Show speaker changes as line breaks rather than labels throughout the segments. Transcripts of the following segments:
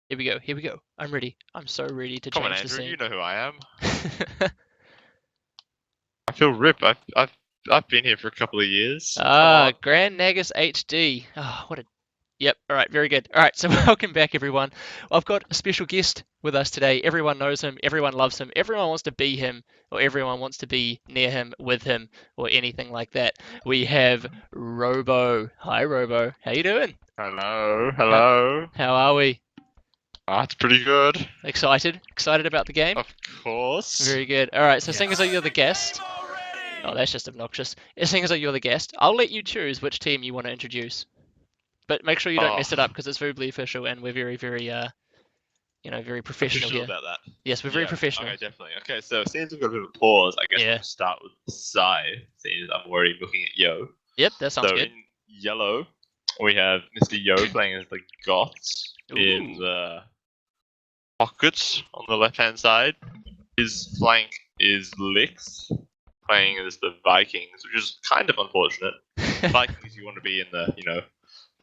Here we go. Here we go. I'm ready. I'm so ready to
Come on,
change the
Andrew,
scene.
you know who I am. I feel rip. I've been here for a couple of years. Come on.
Grand Nagus HD. What a. Yep. All right. Very good. All right. So welcome back, everyone. I've got a special guest with us today. Everyone knows him. Everyone loves him. Everyone wants to be him, or everyone wants to be near him, with him, or anything like that. We have Robo. Hi, Robo. How you doing?
Hello,
How,
hello.
how are we?
That's pretty good.
Excited? Excited about the game?
Of course.
Very good. All right. So seeing as though
Yes.
you're the guest. Oh, that's just obnoxious. Seeing as though you're the guest, I'll let you choose which team you want to introduce. But make sure you don't
Oh,
mess it up because it's verbally official and we're very, very, very professional
official
here.
about that.
Yes, we're very
Yeah.
professional.
Okay, definitely. Okay, so since we've got a bit of a pause, I guess
Yeah.
we'll start with Psy, since I'm already looking at Yo.
Yep, that sounds
So
good.
in yellow, we have Mr. Yo playing as the Goths in
Ooh.
the pockets on the left-hand side. His flank is Lix, playing as the Vikings, which is kind of unfortunate. Vikings, you want to be in the,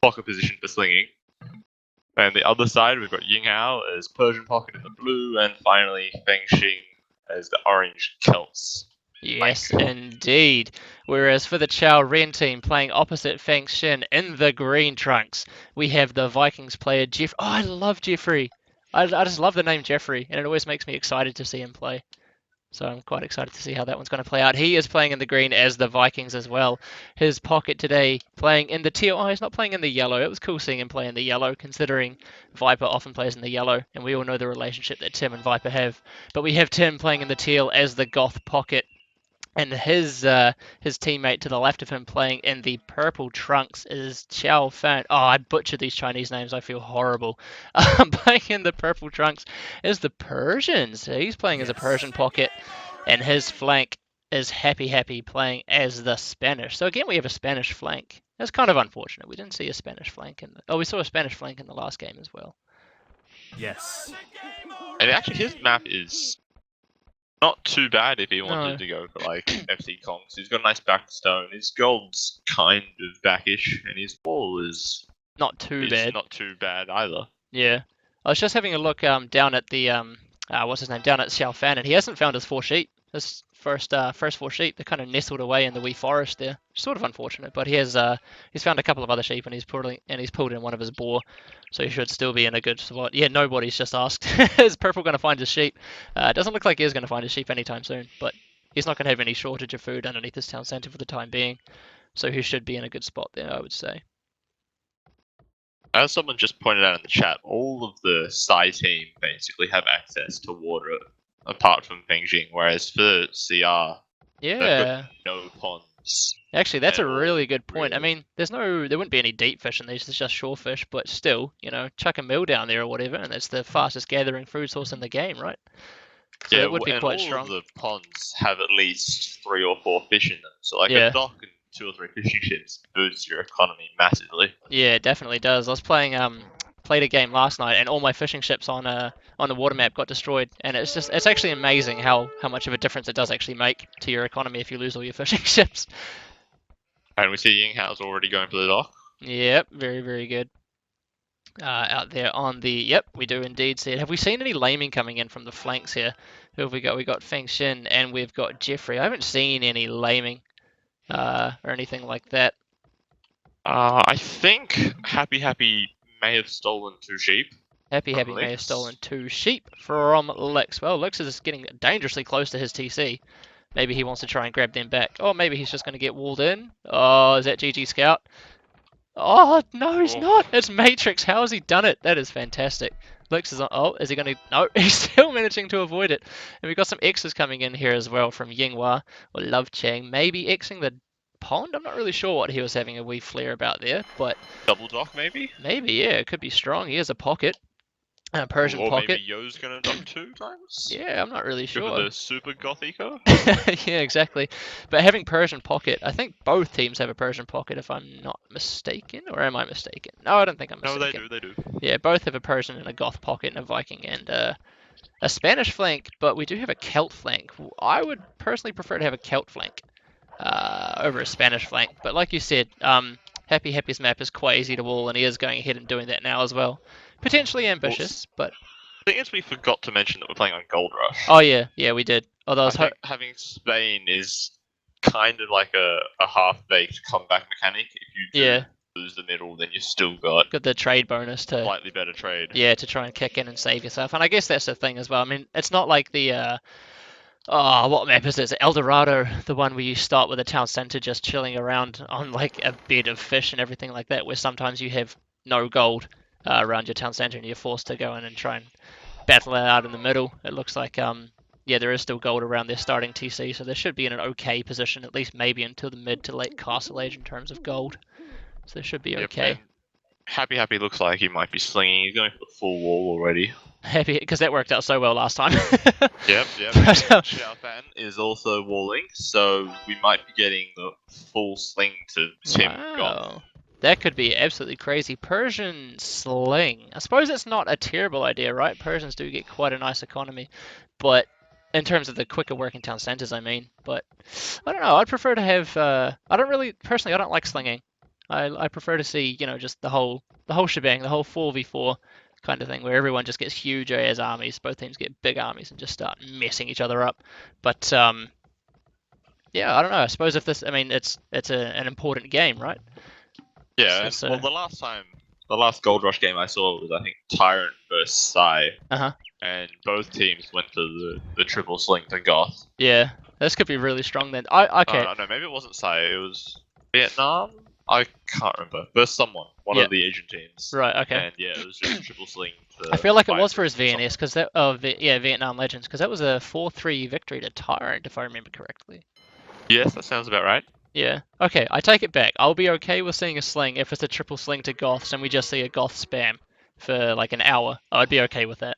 pocket position for slinging. And the other side, we've got Ying Hao as Persian Pocket in the blue, and finally Feng Xing as the orange Celts.
Yes,
Flank.
indeed. Whereas for the Chao Ren team playing opposite Feng Shin in the green trunks, we have the Vikings player Jeff. Oh, I love Jeffrey. I just love the name Jeffrey, and it always makes me excited to see him play. So I'm quite excited to see how that one's going to play out. He is playing in the green as the Vikings as well. His pocket today playing in the teal. Oh, he's not playing in the yellow. It was cool seeing him play in the yellow, considering Viper often plays in the yellow, and we all know the relationship that Tim and Viper have. But we have Tim playing in the teal as the Goth pocket, and his teammate to the left of him playing in the purple trunks is Chao Fan. Oh, I butchered these Chinese names. I feel horrible. Playing in the purple trunks is the Persians. He's playing as a
Yes.
Persian pocket, and his flank is Happy Happy playing as the Spanish. So again, we have a Spanish flank. That's kind of unfortunate. We didn't see a Spanish flank in the. Oh, we saw a Spanish flank in the last game as well.
Yes.
And actually, his map is not too bad if he
No.
wanted to go for like FC Conks. He's got a nice backstone. His gold's kind of backish, and his wall is
Not too bad.
not too bad either.
Yeah. I was just having a look down at the what's his name, down at Xiao Fan, and he hasn't found his four sheep. His first four sheep, they're kind of nestled away in the wee forest there. Sort of unfortunate, but he's found a couple of other sheep and he's pulled in one of his boar, so he should still be in a good spot. Yeah, nobody's just asked, is Purple going to find his sheep? It doesn't look like he is going to find his sheep anytime soon, but he's not going to have any shortage of food underneath his town centre for the time being, so he should be in a good spot there, I would say.
As someone just pointed out in the chat, all of the Psy team basically have access to water apart from Beijing, whereas for CR, they've
Yeah.
got no ponds.
Actually, that's a
at all,
really good point. I
really.
mean, there wouldn't be any deep fish in these. It's just shore fish, but still, chuck a mill down there or whatever, and it's the fastest gathering food source in the game, right? So
Yeah,
that would be
and
quite
all
strong.
of the ponds have at least 3 or 4 fish in them. So like
Yeah.
a dock and 2 or 3 fishing ships boosts your economy massively.
Yeah, it definitely does. I was played a game last night, and all my fishing ships on the water map got destroyed, and it's actually amazing how much of a difference it does actually make to your economy if you lose all your fishing ships.
And we see Ying Hao's already going for the dock.
Yep, very very good. Out there on the. Yep, we do indeed see it. Have we seen any laming coming in from the flanks here? Who have we got? We got Feng Xin and we've got Jeffrey. I haven't seen any laming or anything like that.
I think Happy Happy may have stolen 2 sheep.
Happy
from
Happy may have
Lix.
stolen 2 sheep from Lix. Well, Lix is getting dangerously close to his TC. Maybe he wants to try and grab them back. Or maybe he's just going to get walled in. Oh, is that GG Scout? Oh, no, he's not. It's Matrix. How has he done it? That is fantastic. Lux is on. Oh, is he going to? No, he's still managing to avoid it. And we've got some X's coming in here as well from Yinghua or Love Chang. Maybe Xing the pond? I'm not really sure what he was having a wee flare about there, but
Double dock, maybe?
maybe, yeah, it could be strong. He has a pocket. Persian
Or
pocket.
maybe Yo's gonna dock 2 times?
Yeah, I'm not really
Go for
sure.
the super goth eco?
Yeah, exactly. But having Persian pocket, I think both teams have a Persian pocket if I'm not mistaken, or am I mistaken? No, I don't think I'm
No,
mistaken.
they do.
Yeah, both have a Persian and a Goth pocket and a Viking and a Spanish flank, but we do have a Celt flank. I would personally prefer to have a Celt flank over a Spanish flank. But like you said, Happy's map is quite easy to wall, and he is going ahead and doing that now as well. Potentially ambitious, but
The thing is, we forgot to mention that we're playing on Gold Rush.
oh yeah, we did. Although I
I
was
think having Spain is kind of like a half-baked comeback mechanic. If you do
yeah,
lose the middle, then you still got
got the trade bonus to
slightly better trade.
yeah to try and kick in and save yourself. And I guess that's the thing as well. I mean, it's not like the oh, what map is it? Is it El Dorado, the one where you start with a town center just chilling around on like a bed of fish and everything like that, where sometimes you have no gold around your town center and you're forced to go in and try and battle it out in the middle. It looks like yeah, there is still gold around their starting TC, so they should be in an okay position, at least maybe until the mid to late Castle Age in terms of gold. So they should be okay.
And Happy looks like he might be slinging. He's going for the full wall already.
Happy because that worked out so well last time.
Yep.
But,
Chao Fan is also walling, so we might be getting the full sling to Tim Goth.
wow. That could be absolutely crazy. Persian sling. I suppose it's not a terrible idea, right? Persians do get quite a nice economy, but in terms of the quicker working town centers, I mean. But I don't know. I'd prefer to have. I don't really personally. I don't like slinging. I prefer to see just the whole shebang, the whole 4v4 kind of thing, where everyone just gets huge as armies. Both teams get big armies and just start messing each other up. But yeah, I don't know. I suppose if this, I mean, it's an important game, right?
Yeah,
So-
well, the last Gold Rush game I saw was, I think, Tyrant versus Psy.
Uh-huh.
And both teams went to the triple sling to Goth.
Yeah, this could be really strong then. Okay.
No, maybe it wasn't Psy, it was Vietnam? I can't remember. Versus someone, one
Yeah.
of the Asian teams.
Right. Okay.
And yeah, it was just triple sling.
I feel like it was for his
something.
VNS because that Vietnam Legends because that was a 4-3 victory to Tyrant if I remember correctly.
Yes, that sounds about right.
Yeah. Okay, I take it back. I'll be okay with seeing a sling if it's a triple sling to Goths and we just see a Goth spam for like an hour. I'd be okay with that.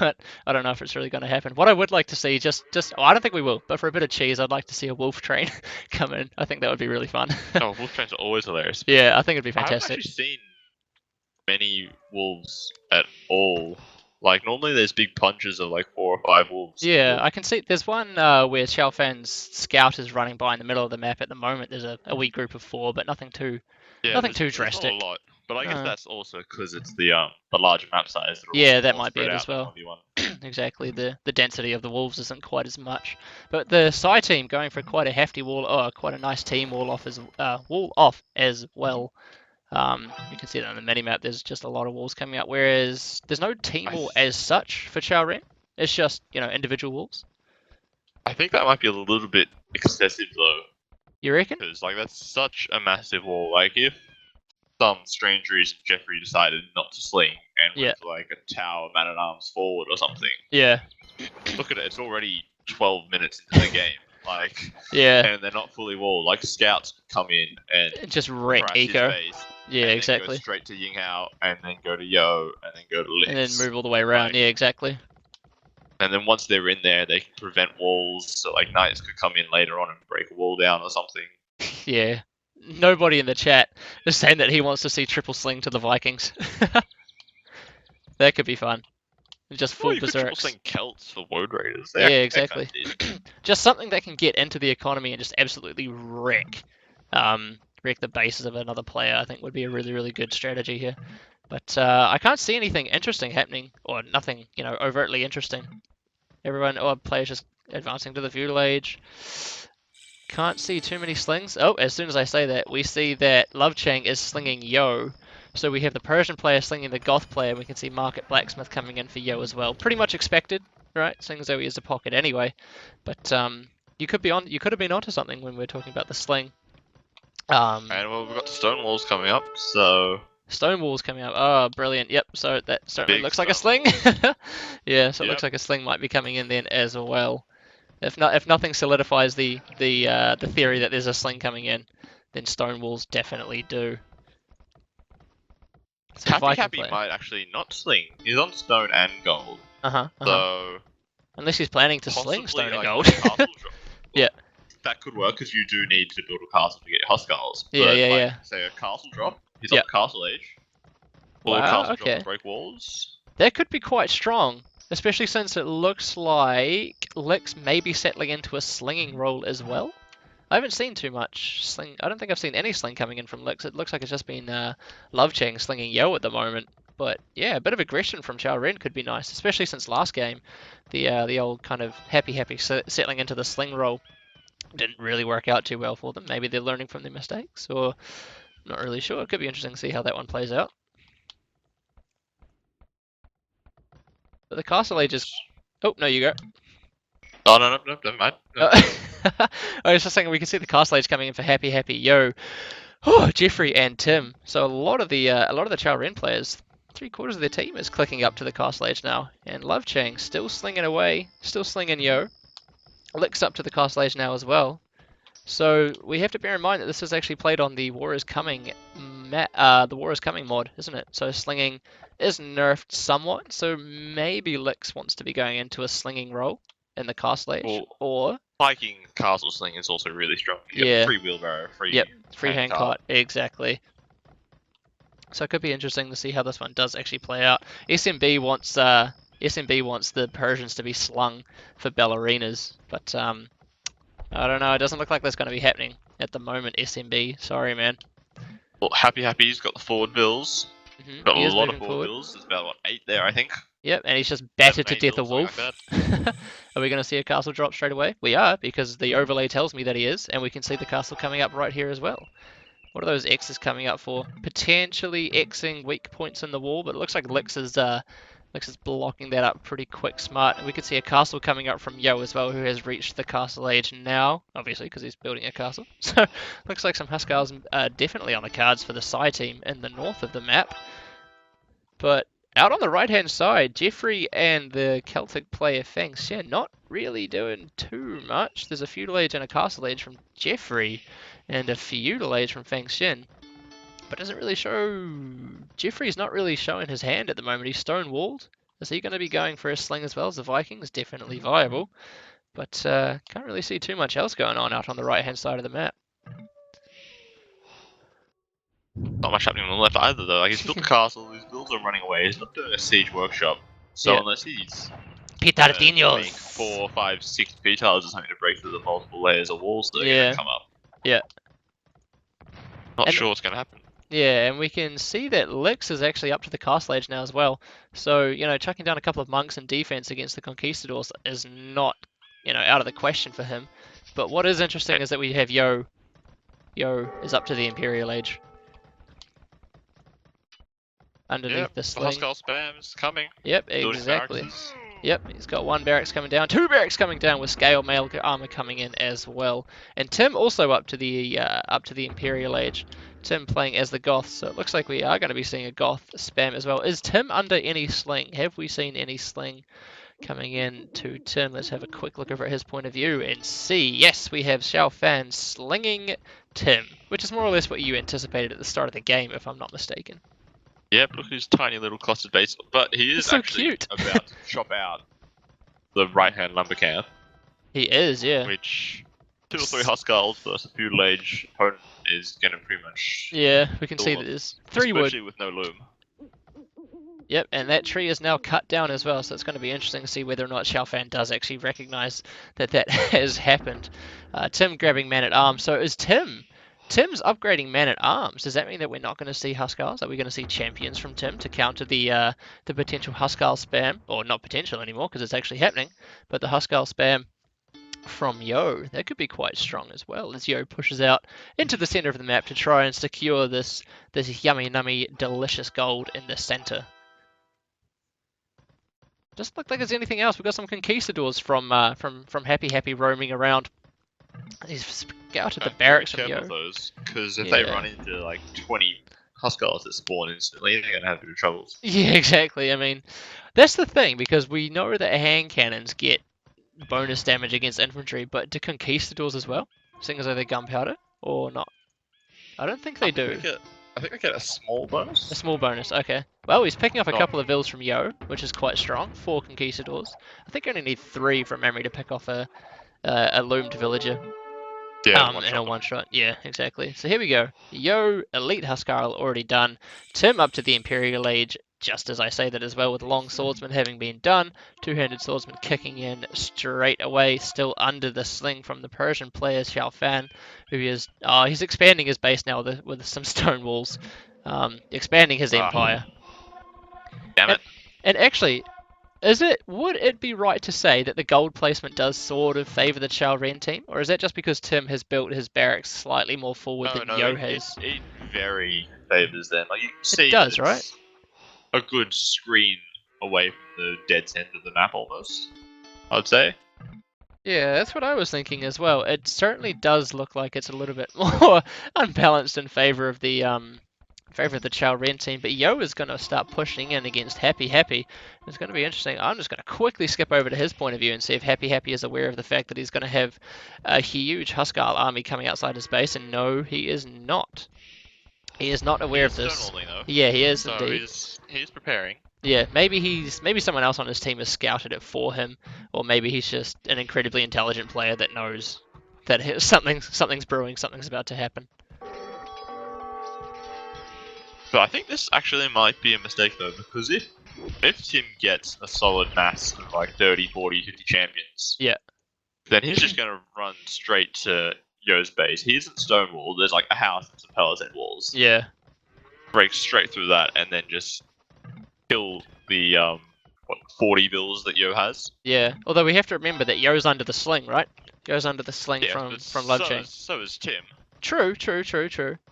But I don't know if it's really going to happen. What I would like to see, I don't think we will, but for a bit of cheese, I'd like to see a wolf train come in. I think that would be really fun.
Oh, wolf trains are always hilarious.
Yeah, I think it'd be
I haven't
fantastic.
actually seen many wolves at all. Like, normally there's big punches of like 4 or 5 wolves.
Yeah, I can see. There's one where Chao Fan's scout is running by in the middle of the map at the moment. There's a wee group of 4, but nothing too. Nothing too
there's
drastic.
Not a lot, but I guess
No.
that's also because it's the larger map size.
Yeah, that
all
might be
spread
it
out
as well.
in 1v1.
Exactly. The density of the wolves isn't quite as much. But the Psy team going for quite a hefty quite a nice team wall off as well. You can see that on the minimap. There's just a lot of walls coming up. Whereas there's no team wall as such for Chao Ren. It's just individual walls.
I think that might be a little bit excessive though,
You reckon?
because like that's such a massive wall. Like if some strange reason Jeffrey decided not to sling and
Yeah.
went to like a tower man at arms forward or something,
Yeah.
look at it. It's already 12 minutes into the game. Like,
Yeah.
and they're not fully walled. Like scouts come in and
Just wreck
crash his
eco.
base,
Yeah,
and then
exactly.
go straight to Ying Hao, and then go to Yo, and then go to Lix.
And then move all the way around.
Like-
Yeah, exactly.
And then once they're in there, they can prevent walls. So like knights could come in later on and break a wall down or something.
Yeah. Nobody in the chat is saying that he wants to see triple sling to the Vikings. That could be fun. Just full
you could triple
berserks.
sling Celts for Woad Raiders.
Yeah,
They're
exactly.
kinda decent.
Just something that can get into the economy and just absolutely wreck the bases of another player, I think would be a really, really good strategy here. But I can't see anything interesting happening, or nothing, overtly interesting. Players just advancing to the feudal age. Can't see too many slings. Oh, as soon as I say that, we see that Love Chang is slinging Yo. So we have the Persian player slinging the Goth player. We can see Market Blacksmith coming in for Yo as well. Pretty much expected, right? Seeing as though he is a pocket anyway. But you could have been onto something when we were talking about the sling.
And well, we've got the stone walls coming up, so
Stone walls coming up. Oh, brilliant. Yep. So that certainly
Big
looks like a
stone
sling. Yeah. So it
Yep.
looks like a sling might be coming in then as well. If nothing solidifies the theory that there's a sling coming in, then stone walls definitely do. So
Happy might actually not sling. He's on stone and gold,
Uh-huh.
so
Unless he's planning to
possibly
sling stone and
like
gold.
a castle drop.
Yeah.
That could work because you do need to build a castle to get your Huskars.
Yeah,
But,
yeah,
like,
yeah.
Say a castle drop. He's
Yeah.
on castle age. Or
Wow,
a castle
okay.
drop to break walls.
That could be quite strong, especially since it looks like Lix may be settling into a slinging role as well. I haven't seen too much sling. I don't think I've seen any sling coming in from Lix. It looks like it's just been Love Chang slinging Yo at the moment. But yeah, a bit of aggression from Chao Ren could be nice, especially since last game, the old kind of happy settling into the sling role didn't really work out too well for them. Maybe they're learning from their mistakes, or not really sure. It could be interesting to see how that one plays out. But the Castle Age is. Oh, no, you go.
Oh, no, never mind. No.
I was just saying we can see the Castle Age coming in for Happy Yo. Oh, Jeffrey and Tim. So a lot of the Chao Ren players, 3/4 of their team is clicking up to the Castle Age now, and Love Chang still slinging away, still slinging Yo. Licks up to the Castle Age now as well. So we have to bear in mind that this is actually played on the War is Coming the War is Coming mod, isn't it? So slinging is nerfed somewhat. So maybe Lix wants to be going into a slinging role in the Castle Age,
Well,
or
Viking castle sling is also really strong. You
yeah,
get free wheelbarrow, free
free hand cart, exactly. So it could be interesting to see how this one does actually play out. SMB wants the Persians to be slung for ballerinas, but I don't know. It doesn't look like that's going to be happening at the moment. SMB, sorry man.
Well, Happy's got the forward bills. Got a
He is
lot of
moving
forward
forward.
bills. There's about, what, 8 there, I think?
Yep, and he's just battered to
8
death a
bills, something
wolf.
like
Are we going to see a castle drop straight away? We are, because the overlay tells me that he is, and we can see the castle coming up right here as well. What are those X's coming up for? Potentially Xing weak points in the wall, but it looks like Lix is blocking that up pretty quick, smart. And we could see a castle coming up from Yo as well, who has reached the castle age now, obviously because he's building a castle. So looks like some Huskarls are definitely on the cards for the Psy team in the north of the map. But out on the right-hand side, Jeffrey and the Celtic player Feng Xian not really doing too much. There's a feudal age and a castle age from Jeffrey, and a feudal age from Feng Xian. But doesn't really show. Jeffrey's not really showing his hand at the moment. He's stone-walled. Is he going to be going for a sling as well as the Vikings? Definitely viable. But can't really see too much else going on out on the right-hand side of the map.
Not much happening on the left either, though. Like, he's built the castle, his builds are running away, he's not doing a siege workshop. So
Yeah.
unless he's
Petardinos!
make 4, 5, 6 petals or something to break through the multiple layers of walls that are
Yeah.
going to come up.
Yeah.
Not
And-
sure what's going to happen.
Yeah, and we can see that Lix is actually up to the castle age now as well. So, chucking down a couple of monks in defense against the conquistadors is not, out of the question for him. But what is interesting is that we have Yo. Yo is up to the Imperial age. Underneath
Yep,
the
the
sling.
Huskar spam is coming.
Yep,
Building
exactly.
barracks.
Yep, he's got one barracks coming down, 2 barracks coming down with scale mail armor coming in as well. And Tim also up to the Imperial age. Tim playing as the Goth, so it looks like we are going to be seeing a Goth spam as well. Is Tim under any sling? Have we seen any sling coming in to Tim? Let's have a quick look over at his point of view and see. Yes, we have Xiao Fan slinging Tim, which is more or less what you anticipated at the start of the game, if I'm not mistaken.
Yep, look at his tiny little clustered base. But he is
It's so
actually
cute.
about to chop out the right-hand lumber camp,
He is, yeah.
which 2 or 3 Huskarls versus a feudal age opponent is going to pretty much...
Yeah, we can see
Cool.
that there's 3 wood.
Especially with no loom.
Yep, and that tree is now cut down as well, so it's going to be interesting to see whether or not Xiaofan does actually recognize that that has happened. Tim grabbing man-at-arms. So is Tim's upgrading man-at-arms. Does that mean that we're not going to see Huskarls? Are we going to see champions from Tim to counter the potential Huskarl spam? Or not potential anymore, because it's actually happening. But the Huskarl spam from Yo, that could be quite strong as well, as Yo pushes out into the center of the map to try and secure this yummy, nummy, delicious gold in the center. Doesn't look like there's anything else. We've got some conquistadors from Happy roaming around. He's scouted the barracks from Yo.
those, because if they
Yeah.
run into like 20 Huskarls that spawn instantly, they're going to have a bit of troubles.
Yeah, exactly. I mean, that's the thing, because we know that hand cannons get bonus damage against infantry, but do conquistadors as well? Seeing as though they're gunpowder, or not? I don't think they do.
I think they get a small bonus.
A small bonus, okay. Well, he's picking up a
Oh.
couple of vills from Yo, which is quite strong. 4 conquistadors. I think you only need 3 from memory to pick off a loomed villager.
Yeah,
In a one shot. Yeah, exactly. So here we go. Yo, Elite Huskarl already done. Tim up to the Imperial Age just as I say that as well, with long swordsman having been done, two-handed swordsman kicking in straight away, still under the sling from the Persian player Chao, who is he's expanding his base now with some stone walls, expanding his empire.
Damn it.
And actually, would it be right to say that the gold placement does sort of favour the Chao Ren team, or is that just because Tim has built his barracks slightly more forward than Yo has?
It very favours them. Like you can see
It does,
that
right?
it's a good screen away from the dead centre of the map almost, I'd say.
Yeah, that's what I was thinking as well. It certainly does look like it's a little bit more unbalanced in favour of the Chao Ren team, but Yo is going to start pushing in against Happy Happy. It's going to be interesting. I'm just going to quickly skip over to his point of view and see if Happy Happy is aware of the fact that he's going to have a huge Huskarl army coming outside his base, and no, he is not. He is not aware of this.
Stonewalling, though.
Yeah, he is
So
indeed.
he's preparing.
Yeah, maybe someone else on his team has scouted it for him, or maybe he's just an incredibly intelligent player that knows that something's brewing, something's about to happen.
But I think this actually might be a mistake though, because if Tim gets a solid mass of like 30, 40, 50 champions,
Yeah.
then he's just going to run straight to Yo's base. He isn't stonewalled. There's like a house and some palisade walls.
Yeah.
Break straight through that and then just kill the 40 bills that Yo has.
Yeah. Although we have to remember that Yo's under the sling, right? Yo's under the sling
Yeah,
from Love Chain.
So is Tim.
True.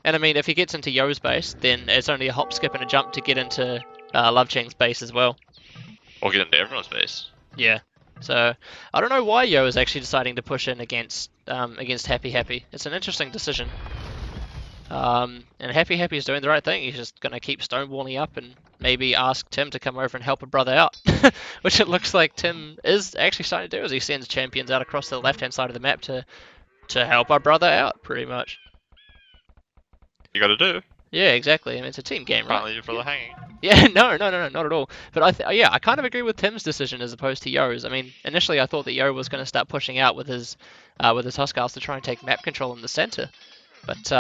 And I mean, if he gets into Yo's base, then it's only a hop, skip, and a jump to get into Love Chain's base as well.
Or get into everyone's base.
Yeah. So I don't know why Yo is actually deciding to push in against Happy Happy. It's an interesting decision. And Happy Happy is doing the right thing. He's just gonna keep stonewalling up and maybe ask Tim to come over and help a brother out, which it looks like Tim is actually starting to do as he sends champions out across the left-hand side of the map to help our brother out, pretty much.
You got to do.
Yeah, exactly. I mean, it's a team game, right?
Can't leave your brother hanging.
Yeah, no, not at all. But I kind of agree with Tim's decision as opposed to Yo's. I mean, initially I thought that Yo was going to start pushing out with his Huskarls to try and take map control in the center, but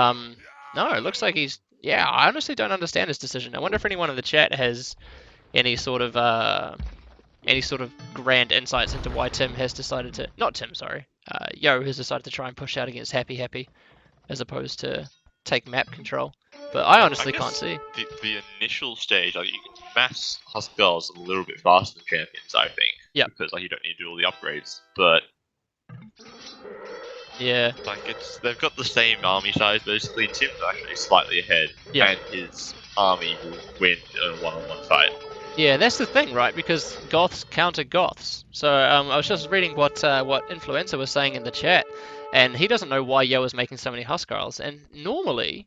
no, it looks like he's. Yeah, I honestly don't understand his decision. I wonder if anyone in the chat has any sort of grand insights into why Tim has decided to. Not Tim, sorry. Yo has decided to try and push out against Happy Happy, as opposed to take map control. But I honestly can't see.
The initial stage, like you can mass Huskarls a little bit faster than champions, I think.
Yeah.
Because like you don't need to do all the upgrades, but
Yeah.
like they've got the same army size basically. Tim's actually slightly ahead,
Yeah.
and his army will win in a one-on-one fight.
Yeah, that's the thing, right? Because Goths counter Goths. So I was just reading what Influencer was saying in the chat, and he doesn't know why Yo is making so many Huskarls. And normally,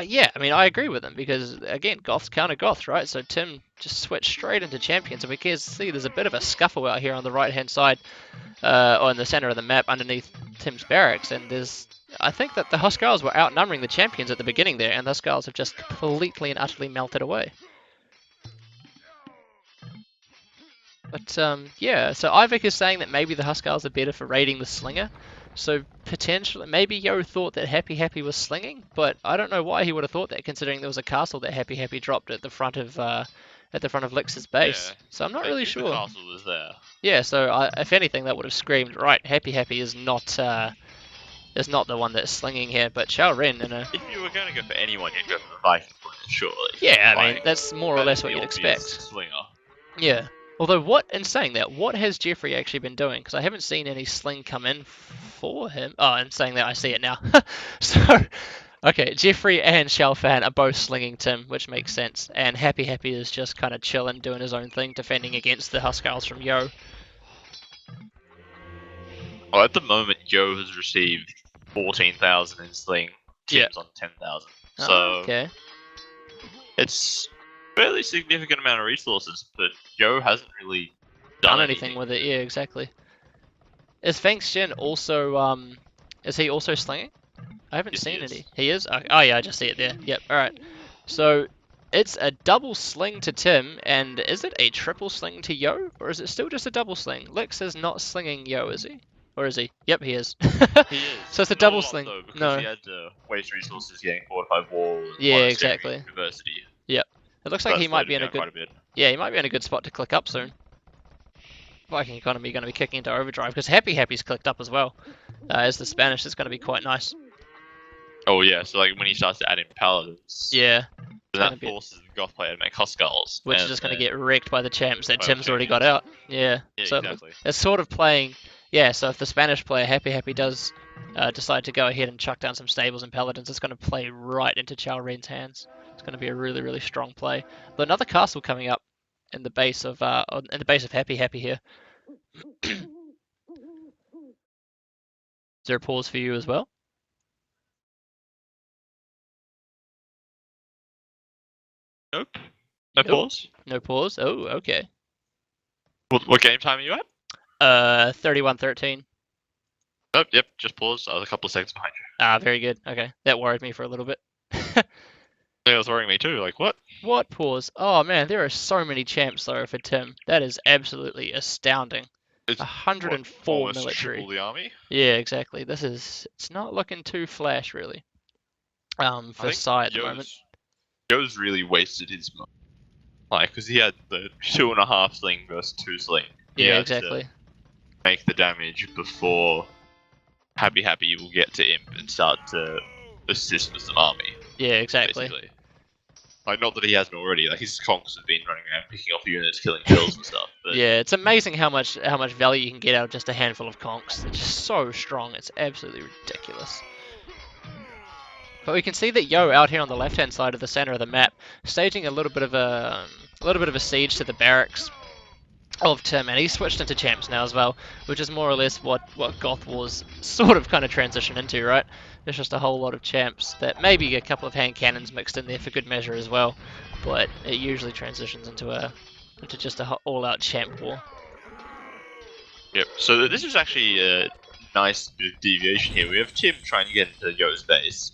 yeah, I mean, I agree with him because again, Goths counter Goths, right? So Tim just switched straight into champions, and we can see there's a bit of a scuffle out here on the right-hand side, or in the center of the map underneath Tim's barracks, and I think that the Huskarls were outnumbering the champions at the beginning there, and the Huskarls have just completely and utterly melted away. But yeah, so Ivik is saying that maybe the Huskarls are better for raiding the Slinger. So potentially, maybe Yo thought that Happy Happy was slinging, but I don't know why he would have thought that, considering there was a castle that Happy Happy dropped at the front of Lix's base.
Yeah.
So I'm not really sure.
The castle was there.
Yeah, so if anything, that would have screamed, right, Happy Happy is not the one that's slinging here, but Chao Ren in a.
If you were going to go for anyone, you'd go for the Viking player, surely.
Yeah, I
Like,
mean that's more or less what you'd expect.
Slinger.
Yeah. Although, in saying that, what has Jeffrey actually been doing? Because I haven't seen any sling come in for him. Oh, and saying that, I see it now. So, okay, Jeffrey and Shalfan are both slinging Tim, which makes sense. And Happy Happy is just kind of chilling, doing his own thing, defending against the Huskarls from Yo.
Well, at the moment, Yo has received 14,000 in sling. Tim's on 10,000. So,
okay.
It's fairly significant amount of resources, but Yo hasn't really done
anything with it. Yeah, exactly. Is Feng Shen also is he also slinging? I haven't seen any. He is? Oh yeah, I just see it there. Yep, alright. So it's a double sling to Tim, and is it a triple sling to Yo? Or is it still just a double sling? Lix is not slinging Yo, is he? Or is he? Yep, he is.
He is.
So it's a double
Not
sling.
though, because
No.
he had to waste resources getting fortified wall and
Yeah,
monastery
exactly.
University.
Yep. It looks like
That's
he might
slowed
be
him
in a
down
good.
quite a bit.
Yeah, he might be in a good spot to click up soon. Viking economy going to be kicking into overdrive because Happy Happy's clicked up as well. As the Spanish is going to be quite nice.
Oh yeah, so like when he starts to add in paladins,
Yeah,
then
gonna
that
be,
forces the goth player to make Huskars,
which is
and
just going to
then
get wrecked by the champs that
by the
Tim's already got out. Yeah,
Yeah,
so
exactly.
it's sort of playing. Yeah, so if the Spanish player Happy Happy does decide to go ahead and chuck down some stables and paladins, it's going to play right into Chao Ren's hands. It's going to be a really really strong play. But another castle coming up in the base of Happy Happy here. Is there a pause for you as well?
Nope. No pause.
No pause. Oh, okay.
What game time are you at?
31-13.
Nope. Yep. Just pause. I was a couple of seconds behind you.
Ah, very good. Okay, that worried me for a little bit.
Yeah, it was worrying me too. Like what?
What pause? Oh man, there are so many champs though for Tim. That is absolutely astounding.
It's
104
almost
military.
triple the army.
Yeah, exactly. It's not looking too flash really. For
I
Sai at
think
the moment.
Yo's really wasted his money. Like, because he had the 2.5 sling versus 2 sling. He
Yeah,
had
exactly.
to make the damage before Happy Happy will get to Imp and start to assist with some army.
Yeah, exactly.
Basically. Like, not that he hasn't already. Like, his conks have been running around picking off units, killing kills and stuff. But
Yeah, it's amazing how much value you can get out of just a handful of conks. They're just so strong. It's absolutely ridiculous. But we can see that Yo out here on the left-hand side of the center of the map, staging a little bit of a siege to the barracks of Tim, and he's switched into champs now as well, which is more or less what Goth Wars sort of kind of transition into, right? There's just a whole lot of champs that maybe a couple of hand cannons mixed in there for good measure as well, but it usually transitions into just a all-out champ war.
Yep. So this is actually a nice bit of deviation here. We have Tim trying to get into Yo's base,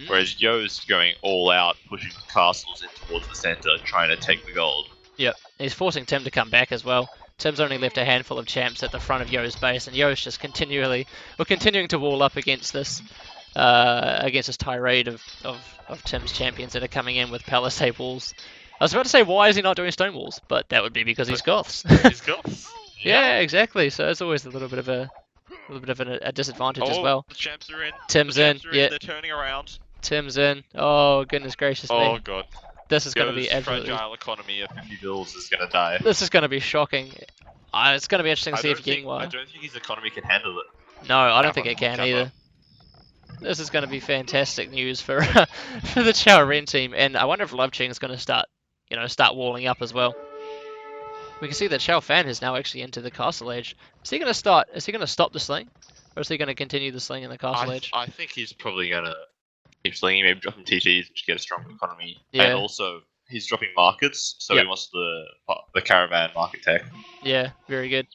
whereas Yo's going all out, pushing castles in towards the center, trying to take the gold.
Yep, he's forcing Tim to come back as well. Tim's only left a handful of champs at the front of Yo's base, and Yo's just continuing to wall up against this tirade of Tim's champions that are coming in with palisade walls. I was about to say, why is he not doing stone walls? But that would be because he's Goths.
He's Goths.
Yeah, exactly. So it's always a little bit of a disadvantage as well.
The champs are in.
Tim's in. Yeah,
They're turning around.
Tim's in. Oh goodness gracious me!
Oh god.
This is going to be absolutely.
Fragile economy of 50 bills is going to die.
This is going to be shocking. It's going to be interesting to see if Yingwa.
I don't think his economy can handle it.
No, I don't think it can either. This is going to be fantastic news for for the Chao Ren team, and I wonder if Love Ching is going to start walling up as well. We can see that Chao Fan is now actually into the Castle Age. Is he going to start? Is he going to stop the sling, or is he going to continue the sling in the Castle Age?
I think he's probably going to keep slinging, maybe dropping TTs to get a stronger economy.
Yeah.
And also, he's dropping markets, so
Yep.
he wants the caravan market tech.
Yeah, very good.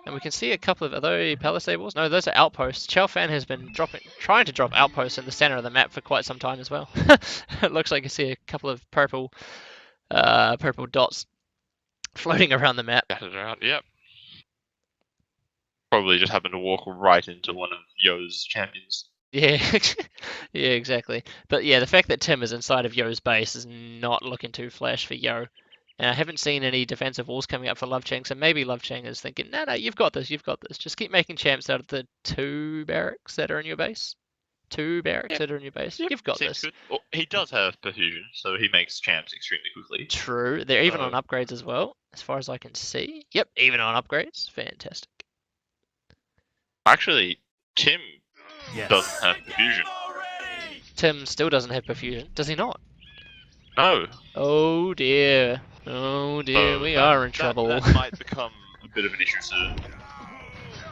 And we can see a couple of, are those palisade walls? No, those are outposts. Chao Fan has been trying to drop outposts in the center of the map for quite some time as well. It looks like you see a couple of purple dots floating around the map.
Scattered around, yep. Probably just happened to walk right into one of Yo's champions.
Yeah, yeah, exactly. But yeah, the fact that Tim is inside of Yo's base is not looking too flash for Yo. And I haven't seen any defensive walls coming up for Love Chang, so maybe Love Chang is thinking, no, you've got this. Just keep making champs out of the 2 barracks that are in your base. 2 barracks that are in your base.
Yep,
You've got
seems
this.
Good. Well, he does have perfusion, so he makes champs extremely quickly.
True. They're even on upgrades as well, as far as I can see. Yep, even on upgrades. Fantastic.
Actually, Tim
Yes.
doesn't have perfusion.
Tim still doesn't have perfusion, does he not?
No.
Oh dear. Oh dear, we are in trouble.
That might become a bit of an issue soon.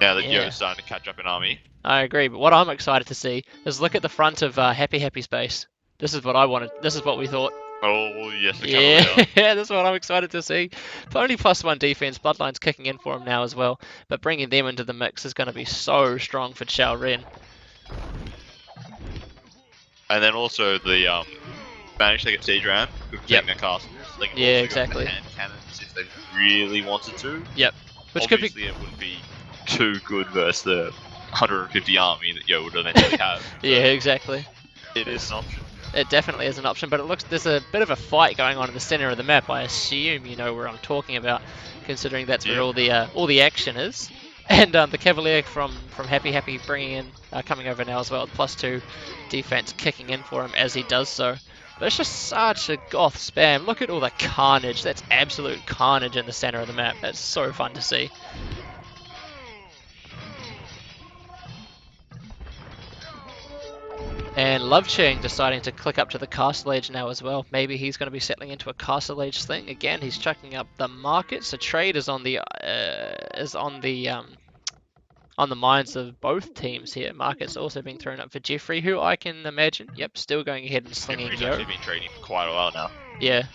Now that
Yeah.
Yo's starting to catch up in army.
I agree, but what I'm excited to see is look at the front of Happy Happy's base. This is what I wanted. This is what we thought.
Oh, well, yes, the
Yeah,
cavalry
yeah, that's what I'm excited to see. Only +1 defense, Bloodline's kicking in for him now as well, but bringing them into the mix is going to be so strong for Chao Ren.
And then also the managed to get siege round, protecting their castles. They can
Yeah,
also
exactly.
go for hand cannons if they really wanted to.
Yep. Which
Obviously, it wouldn't be too good versus the 150 army that Yo would eventually have.
Yeah, exactly.
It is an option.
it definitely is an option, but it looks there's a bit of a fight going on in the center of the map. I assume you know where I'm talking about, considering that's where all the action is. And the Cavalier from Happy Happy bringing in coming over now as well, +2 defense kicking in for him as he does so. But it's just such a goth spam. Look at all the carnage. That's absolute carnage in the center of the map. That's so fun to see. And Love Ching deciding to click up to the Castle Age now as well. Maybe he's going to be settling into a Castle Age thing again. He's chucking up the market. So trade is on the minds of both teams here. Market's also being thrown up for Jeffrey, who I can imagine, yep, still going ahead and slinging
Jeffrey's
Yo.
actually been trading for quite a while now.
Yeah.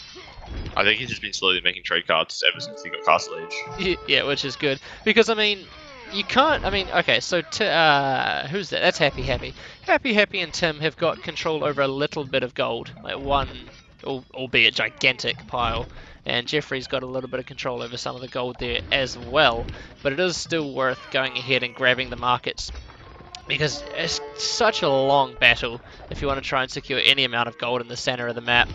I think he's just been slowly making trade cards ever since he got Castle Age.
Yeah, which is good. Because, I mean, you can't, I mean, okay, so who's that? That's Happy Happy. Happy Happy and Tim have got control over a little bit of gold, like one, albeit gigantic pile. And Jeffrey's got a little bit of control over some of the gold there as well. But it is still worth going ahead and grabbing the markets, because it's such a long battle if you want to try and secure any amount of gold in the center of the map.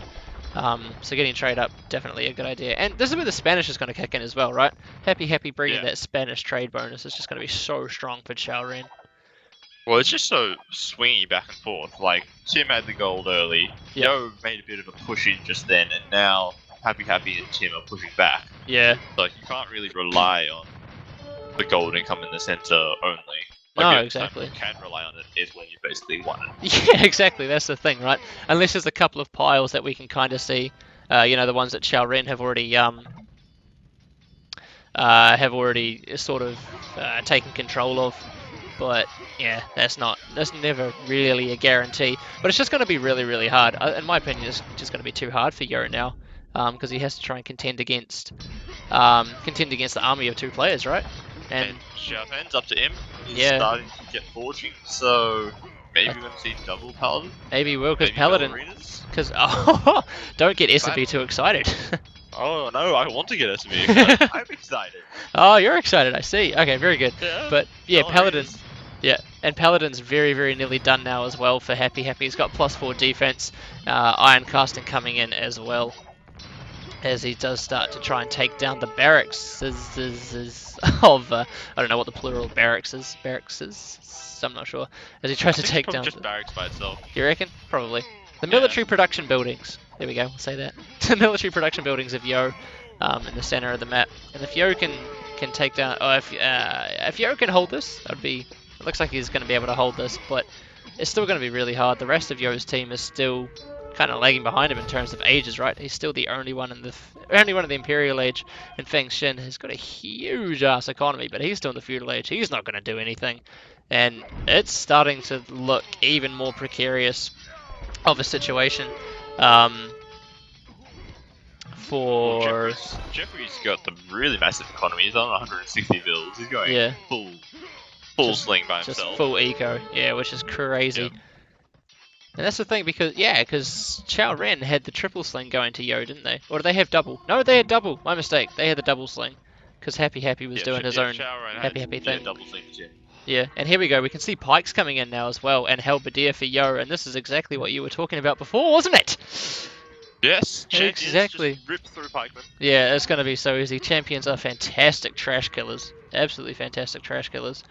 So getting trade up, definitely a good idea. And this is where the Spanish is going to kick in as well, right? Happy Happy bringing that Spanish trade bonus is just going to be so strong for Chao Ren.
Well, it's just so swingy back and forth. Like, Tim had the gold early, Yo made a bit of a push in just then, and now Happy Happy and Tim are pushing back.
Yeah.
Like, you can't really rely on the gold income in the center only. Like,
No,
the only
exactly.
time you can rely on it is when you basically won it.
Yeah, exactly. That's the thing, right? Unless there's a couple of piles that we can kind of see, you know, the ones that Chao Ren have already sort of taken control of. But yeah, that's never really a guarantee. But it's just going to be really, really hard. In my opinion, it's just going to be too hard for Yo now, because he has to try and contend against the army of 2 players, right?
And Xiaofan's up to him. He's starting to get forging, so maybe we're going to see double Paladin.
Maybe we will, because Paladin. Because don't get SMB too excited.
Oh no, I want to get SMB excited. I'm excited.
Oh, you're excited, I see. Okay, very good.
Yeah,
but yeah, Paladin. Yeah, and Paladin's very, very nearly done now as well for Happy Happy. He's got +4 defense. Iron Casting coming in as well, as he does start to try and take down the barracks of I don't know what the plural of barracks is. I'm not sure. As he tries to take down.
Just barracks by itself.
You reckon? Probably. The military production buildings. There we go. We'll say that. The military production buildings of Yo, in the center of the map. And if Yo can take down, if Yo can hold this, that'd be. It looks like he's going to be able to hold this, but it's still going to be really hard. The rest of Yo's team is still kind of lagging behind him in terms of ages, right? He's still the only one in the Imperial Age, and Feng Xin has got a huge ass economy, but he's still in the Feudal Age. He's not going to do anything, and it's starting to look even more precarious of a situation. For
Jeffrey's got the really massive economy. He's on 160 bills. He's going full sling by himself.
Just full eco, which is crazy.
Yep.
And that's the thing, because Chao Ren had the triple sling going to Yo, didn't they? Or did they have double? No, they had double. My mistake. They had the double sling, because Happy Happy was doing his own Happy Happy thing.
Double sling for Tim.
Yeah, and here we go. We can see Pikes coming in now as well, and Halberdier for Yo, and this is exactly what you were talking about before, wasn't it?
Yes,
exactly.
Just rip through pikemen.
Yeah, it's going to be so easy. Champions are fantastic trash killers. Absolutely fantastic trash killers.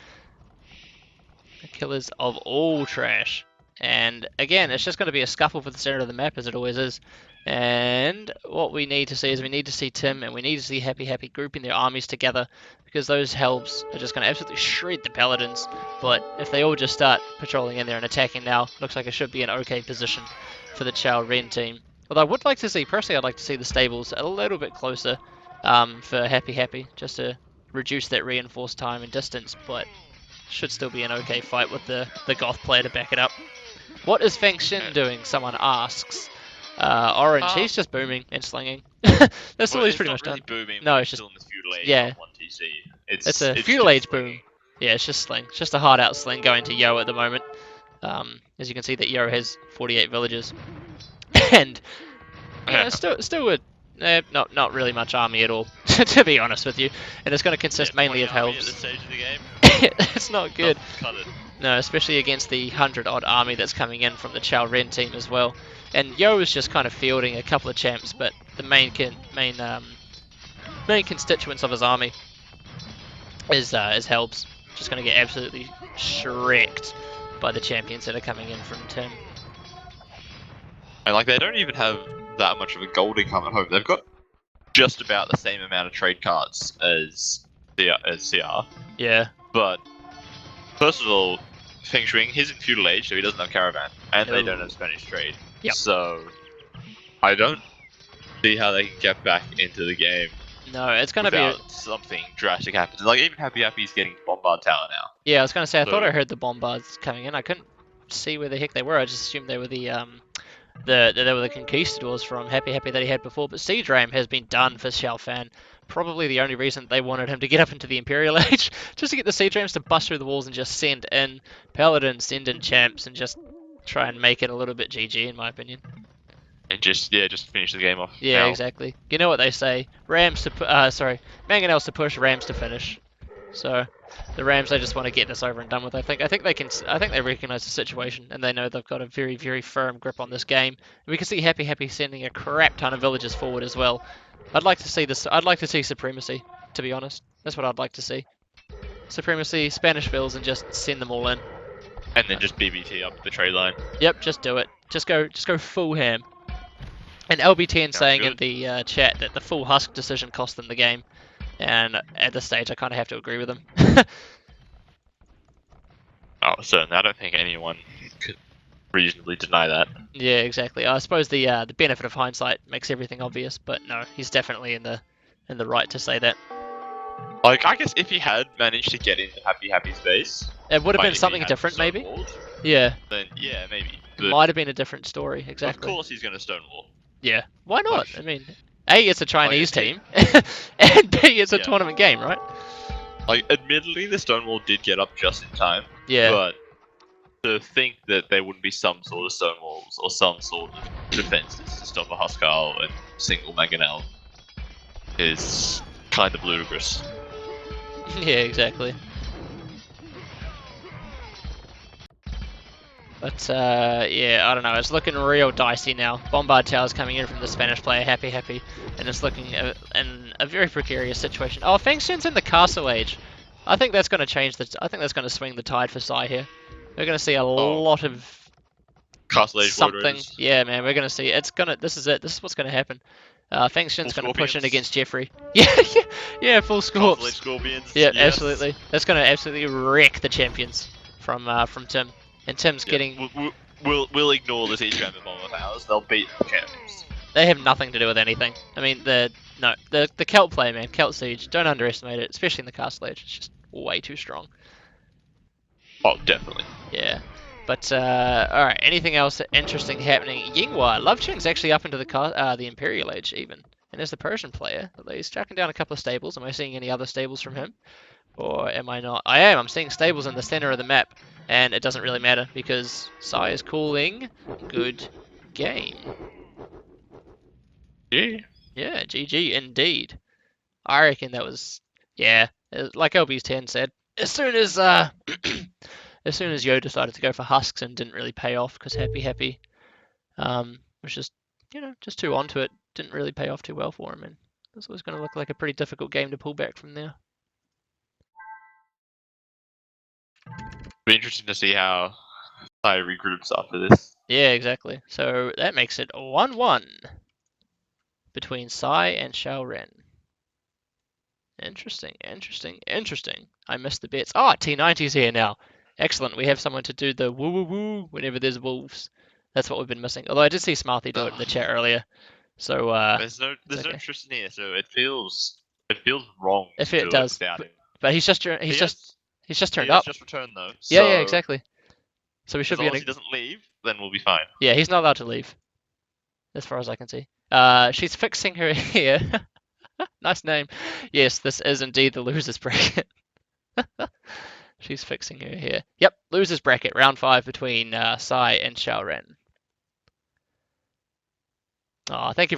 The killers of all trash. And again, it's just going to be a scuffle for the center of the map, as it always is. And what we need to see is we need to see Tim and we need to see Happy Happy grouping their armies together, because those helps are just going to absolutely shred the Paladins. But if they all just start patrolling in there and attacking now, looks like it should be an okay position for the Chao Ren team. Although I would like to see, personally, I'd like to see the stables a little bit closer for Happy Happy, just to reduce that reinforced time and distance, but should still be an okay fight with the Goth player to back it up. What is Feng Xin doing? Someone asks. Orange, he's just booming and slinging. That's all he's pretty much done.
Booming,
no, it's just
still in the feudal age.
Yeah.
One TC.
It's a feudal age boom. Yeah, it's just sling. It's just a hard out sling going to Yo at the moment. As you can see, that Yo has 48 villages, and still a not really much army at all, to be honest with you. And it's going to consist mainly of helps.
At this stage of the game.
It's not good.
Cut it.
No, especially against the 100-odd army that's coming in from the Chao Ren team as well. And Yo is just kind of fielding a couple of champs, but the main constituents of his army is Helbs. Just going to get absolutely shreked by the champions that are coming in from Tim.
And like, they don't even have that much of a gold income at home. They've got just about the same amount of trade cards as CR.
Yeah.
But first of all, Feng Shuing, he's in feudal age, so he doesn't have caravan, and they don't have Spanish trade.
Yep.
So I don't see how they can get back into the game
No, it's going to be...
without something drastic happens. Like, even Happy Happy's getting Bombard Tower now.
Yeah, I was going to say, I thought
So-
I heard the bombards coming in. I couldn't see where the heck they were. I just assumed they were the conquistadors from Happy Happy that he had before. But Siege Ram has been done for Chao Fan. Probably the only reason they wanted him to get up into the Imperial Age, just to get the Siege Rams to bust through the walls and just send in Paladins, send in champs, and just try and make it a little bit GG, in my opinion.
And just finish the game off.
Yeah,
now.
exactly. You know what they say: mangonels to push, Rams to finish. So the Rams, they just want to get this over and done with. I think they can. I think they recognise the situation and they know they've got a very, very firm grip on this game. And we can see Happy Happy sending a crap ton of villagers forward as well. I'd like to see this. I'd like to see supremacy. To be honest, that's what I'd like to see. Supremacy, Spanish vills, and just send them all in.
And then just BBT up the trade line.
Yep, just do it. Just go full ham. And LB10 saying in
good.
the chat that the full husk decision cost them the game. And at this stage, I kind of have to agree with him.
Oh, certainly. I don't think anyone could reasonably deny that.
Yeah, exactly. I suppose the benefit of hindsight makes everything obvious, but no, he's definitely in the right to say that.
Like, I guess if he had managed to get into Happy Happy's base,
It would have
like,
been
if he
something
had
different, maybe.
stonewalled,
Yeah,
then yeah, maybe.
it
But
might have been a different story.
of
Exactly.
course he's going to stonewall.
Yeah. Why not?
Like-
I mean, A, it's a Chinese
Like,
team, and B, it's a
Yeah.
tournament game, right?
Like, admittedly, the stonewall did get up just in time,
Yeah.
but to think that there wouldn't be some sort of stonewalls or some sort of defenses to stop a Huskarl and single Mangonel is kind of ludicrous.
Yeah, exactly. But yeah, I don't know. It's looking real dicey now. Bombard Tower's coming in from the Spanish player, Happy Happy, and it's looking in a very precarious situation. Oh, Feng Shen's in the Castle Age. I think that's going to change the. I think that's going to swing the tide for Sai here. We're going to see a lot of
Castle Age
something.
Warriors.
Yeah, man, we're going to see. It's gonna. This is it. This is what's going to happen. Feng Shen's
Full
going to push in
Scorpions.
against Jeffrey. Yeah, yeah, full
Castle
Scorps.
Age Scorpions.
Yeah,
yes.
absolutely. That's going to absolutely wreck the champions from Tim. And Tim's
Yeah,
getting.
We'll ignore the Siege Ram and Bomber Powers. They'll beat the champions.
They have nothing to do with anything. I mean, the Celt play, man, Celt Siege. Don't underestimate it, especially in the Castle Age. It's just way too strong.
Oh, definitely.
Yeah. But all right. Anything else interesting happening? Yinghua, Love Cheng's actually up into the Imperial Age even, and as the Persian player, he's tracking down a couple of stables. Am I seeing any other stables from him, or am I not? I am. I'm seeing stables in the center of the map, and it doesn't really matter because Sai is calling good game.
Yeah.
Yeah, GG indeed. I reckon that was, yeah, like LB's10 said, as soon as as soon as Yo decided to go for husks and didn't really pay off because Happy Happy was just, just too onto it, didn't really pay off too well for him, and this was going to look like a pretty difficult game to pull back from there.
Be interesting to see how I regroups after this.
Yeah, exactly. So that makes it 1-1 between Sai and Xiao Ren. Interesting, interesting, interesting. I missed the bets. Oh, T90's here now. Excellent. We have someone to do the woo woo woo whenever there's wolves. That's what we've been missing. Although I did see Smarthy do it in the chat earlier. So
There's no
okay.
Tristan here, so it feels wrong.
If
to
it
do
does,
without him.
but he's just
He
just
has
turned up.
just returned though.
Yeah,
so
yeah, exactly. So we should
As
be
long
in
as he doesn't leave, then we'll be fine.
Yeah, he's not allowed to leave, as far as I can see. She's fixing her hair. Nice name. Yes, this is indeed the losers bracket. She's fixing her hair. Yep, losers bracket, round 5 between Sai and Xiao Ren. Oh, thank you very